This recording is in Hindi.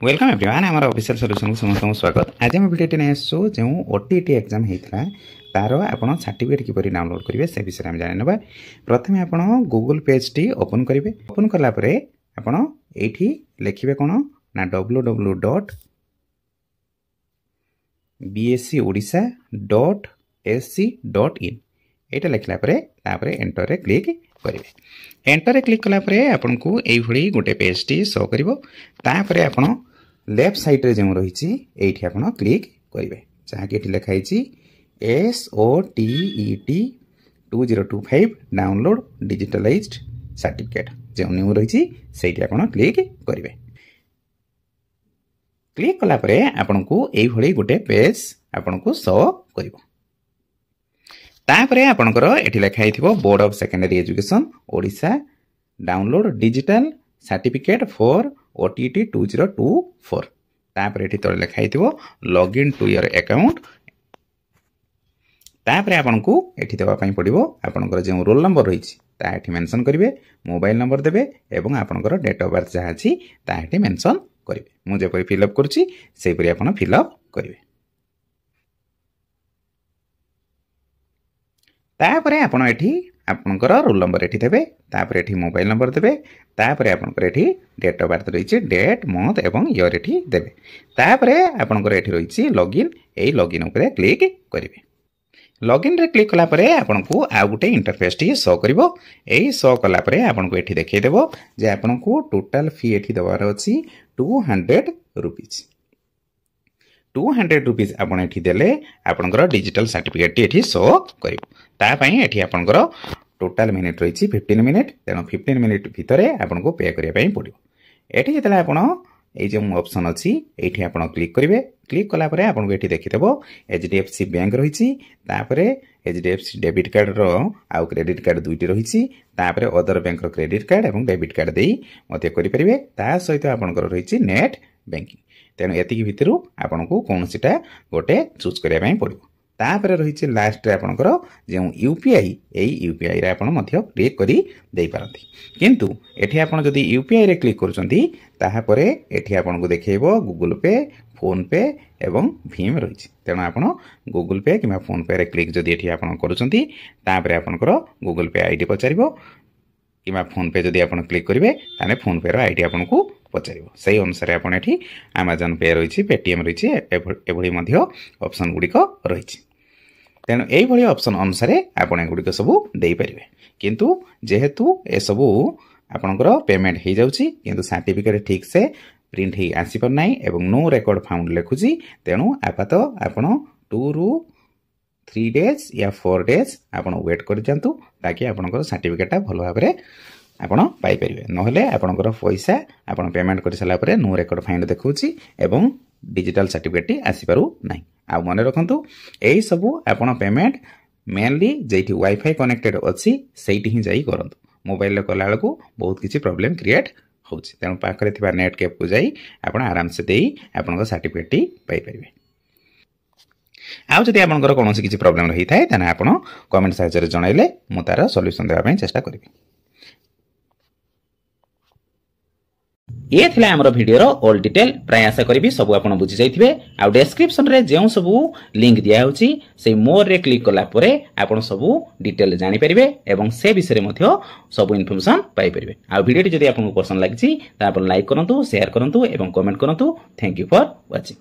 वेलकम एवरीवन आम ऑफिशियल सॉल्यूशन को समस्त स्वागत। आज आम वीडियो नहीं आसो जो ओटीटी एग्जाम होता तार आप सर्टिफिकेट किपर डाउनलोड करेंगे से विषय में जान ना। प्रथम आप गूगल पेज टी ओपन करेंगे। ओपन कलापर आपड़ ये लिखे कौन ना www.bscodisha.ac.in यहाँ लिखला एंटर रे क्लिक करेंगे। एंटर क्लिक कलापर आपन को यही गोटे पेज टी शो कर लेफ्ट साइड रे जो रही ये आप क्लिक करेंगे जहाँकि ये लिखाई SOTET 2025 डाउनलोड डिजिटलाइज्ड सर्टिफिकेट जो न्यू रही से आप क्लिक करेंगे। क्लिक कलापर आपन को यही गोटे पेज आपन को शो कर तापर आपणकर ये लिखाई board of secondary education Odisha download digital certificate for OTT 2024 तापर ये तले लिखाई log in to your account. तापर आपन को ये देवाई पड़ो आपणकर जो रोल नंबर रही मेंशन करेंगे, मोबाइल नंबर देवे एवं आपणकर डेट ऑफ बर्थ जहाँ अच्छी ताकि मेंशन करेंगे। मुझे फिलअप करुँची आप फिलअप करेंगे। तापर आपण एठी आपनकर रोल नंबर एठी देबे, तापर एठी मोबाइल नंबर देबे, तापर आपनकर एठी डेट ऑफ बर्थ रही डेट मंथ एवं ईयर एठी देबे। तापर आपनकर एठी रही लॉगिन, एई लॉगिन ऊपर क्लिक करेंगे। लॉगिन रे क्लिक कला परे आपन को आ गुटे इंटरफेस टी शो करिवो। एई शो कला परे आपन को एठी देखै देबो जे आपन को टोटल फी एठी दवार अछि 200 रुपीस। 200 रुपीस आपन एठी देले आपनकर डिजिटल सर्टिफिकेट टी एठी शो करिवो। तापाई एठी आपनकर टोटल मिनिट रही 15 मिनिट, तेणु 15 मिनिट भितर आपन को पे करिया पड़ो। एठी जेतले आपन ये जो ऑप्शन अच्छी ये आप क्लिक करेंगे। क्लिक कलापर आपको ये देखीदेव HDFC बैंक रही, HDFC डेबिट कार्ड आउ क्रेडिट कार्ड दुईटी रही, अदर बैंक क्रेडिट कार्ड और डेबिट कार्ड दे करेंगे। ता सहित आपंकर रही नेट बैंकिंग, तेणु एति भितर आपन को कौन सीटा गोटे चूज करने पड़ो। तापर रही लास्ट आपंकर जो यूपीआई यूपीआई रे आपन मध्य क्लिक करी दे पारंती। किंतु एठी आपन जदि यूपीआई रे क्लिक करूचंती ताहा परे एठी आपन को देखैबो गूगल पे, फोन पे एवं भीम रही। तेणु आपन गूगल पे कि फोन पे रे क्लिक जदि एठी आपन करूचंती तापर आपनकर गूगल पे आईडी पचारिबो कि फोन पे जदि आपन क्लिक करेंगे ताने फोन पे रो आईडी आपन को पचारिबो। सही अनुसार आपन एठी अमेजन पे रही, पेटीएम रही, एभली मध्य ऑप्शन गुड़िक रही। तेणु यही ऑप्शन अनुसार आपन गुड़िक सब दे पारे। किंतु जेहेतु ए सबू आपनकर पेमेंट हो जाउची किंतु सर्टिफिकेट ठीक से प्रिंट ही आसी पर नाही एवं नो रिकॉर्ड फाउंड लिखुची। तेणु आपात आपन 2 ରୁ 3 डेज या 4 डेज आपन वेट कर जांतु ताकि आपनकर सर्टिफिकेट भलो भाबरे आपन पाई परिबे। नहले आपनकर पैसा आपन पेमेंट कर साला परे नो रिकॉर्ड फाइंड देखौची एवं डिजिटल सर्टिफिकेट आसी पारु नाही। आ मन रखु यही सबू आपन पेमेंट मेनली जेठी वाईफाई कनेक्टेड अच्छी सेठी ही जाई करंतु। मोबाइल कला बेलू बहुत किसी प्रॉब्लम क्रिएट होची, तेणु पाखरे थिबा नेट कैफ को जाई आपन आराम से देई आपन सर्टिफिकेट टी पाई परिबे। आउ जदि आपनकर कोनोसी किसी प्रॉब्लम रही थाए ताने आपन कमेंट साइज जणाइले मु तार सॉल्यूशन देबा पई चेष्टा करिबी। ये थिला हमरो वीडियो रो ऑल डिटेल प्राय आशा करी सब आपन बुझी जाइथिबे। आ डिस्क्रिप्शन रे जेउ सब लिंक दिया होची से मोर रे क्लिक कला परे आपन सब डिटेल जानि परिबे एवं से विषय मध्ये सब इन्फॉर्मेशन पाई परिबे। आ वीडियो जदि आपन को पसंद लागिछि ता आपन लाइक करंतु, शेयर करंतु एवं कमेंट करंतु। Thank you for watching.